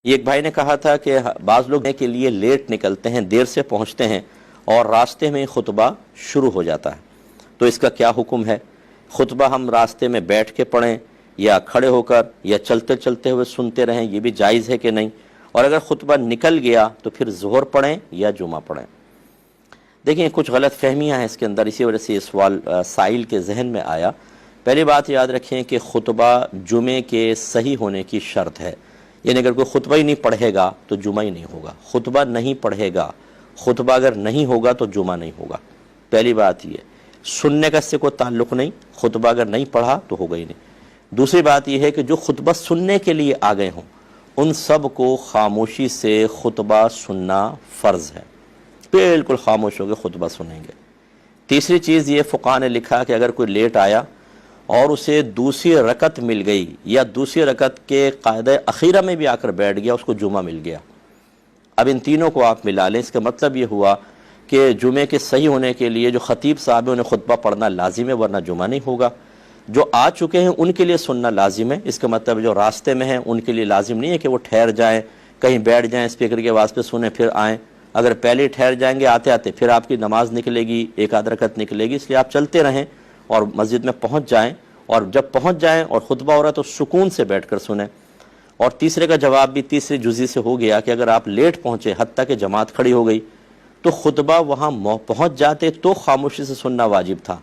یہ ایک بھائی نے کہا تھا کہ بعض لوگ کے لیے لیٹ نکلتے ہیں، دیر سے پہنچتے ہیں اور راستے میں خطبہ شروع ہو جاتا ہے، تو اس کا کیا حکم ہے؟ خطبہ ہم راستے میں بیٹھ کے پڑھیں یا کھڑے ہو کر یا چلتے چلتے ہوئے سنتے رہیں، یہ بھی جائز ہے کہ نہیں؟ اور اگر خطبہ نکل گیا تو پھر ظہر پڑھیں یا جمعہ پڑھیں؟ دیکھیں کچھ غلط فہمیاں ہیں اس کے اندر، اسی وجہ سے یہ سوال سائل کے ذہن میں آیا۔ پہلی بات یاد رکھیں کہ خطبہ جمعے کے صحیح ہونے کی شرط ہے، یعنی اگر کوئی خطبہ ہی نہیں پڑھے گا تو جمعہ ہی نہیں ہوگا، خطبہ نہیں پڑھے گا، خطبہ اگر نہیں ہوگا تو جمعہ نہیں ہوگا۔ پہلی بات یہ، سننے کا اس سے کوئی تعلق نہیں، خطبہ اگر نہیں پڑھا تو ہوگا ہی نہیں۔ دوسری بات یہ ہے کہ جو خطبہ سننے کے لیے آ گئے ہوں ان سب کو خاموشی سے خطبہ سننا فرض ہے، بالکل خاموش ہو کے خطبہ سنیں گے۔ تیسری چیز یہ فقہاء نے لکھا کہ اگر کوئی لیٹ آیا اور اسے دوسری رکعت مل گئی یا دوسری رکعت کے قاعدہ اخیرہ میں بھی آ کر بیٹھ گیا، اس کو جمعہ مل گیا۔ اب ان تینوں کو آپ ملا لیں، اس کا مطلب یہ ہوا کہ جمعے کے صحیح ہونے کے لیے جو خطیب صاحب ہیں انہیں خطبہ پڑھنا لازم ہے، ورنہ جمعہ نہیں ہوگا۔ جو آ چکے ہیں ان کے لیے سننا لازم ہے، اس کا مطلب جو راستے میں ہیں ان کے لیے لازم نہیں ہے کہ وہ ٹھہر جائیں، کہیں بیٹھ جائیں، اسپیکر کی آواز پہ سنیں پھر آئیں۔ اگر پہلے ٹھہر جائیں گے آتے آتے پھر آپ کی نماز نکلے گی، ایک آدھ رکعت نکلے گی، اس لیے آپ چلتے رہیں اور مسجد میں پہنچ جائیں، اور جب پہنچ جائیں اور خطبہ ہو رہا ہے تو سکون سے بیٹھ کر سنیں۔ اور تیسرے کا جواب بھی تیسری جزئی سے ہو گیا کہ اگر آپ لیٹ پہنچے حتیٰ کہ جماعت کھڑی ہو گئی تو خطبہ وہاں پہنچ جاتے تو خاموشی سے سننا واجب تھا،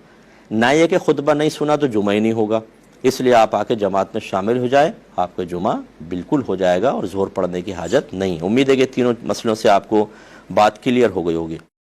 نہ یہ کہ خطبہ نہیں سنا تو جمعہ ہی نہیں ہوگا۔ اس لیے آپ آ کے جماعت میں شامل ہو جائے، آپ کا جمعہ بالکل ہو جائے گا اور ظہر پڑھنے کی حاجت نہیں۔ امید ہے کہ تینوں مسئلوں سے آپ کو بات کلیئر ہو گئی ہوگی۔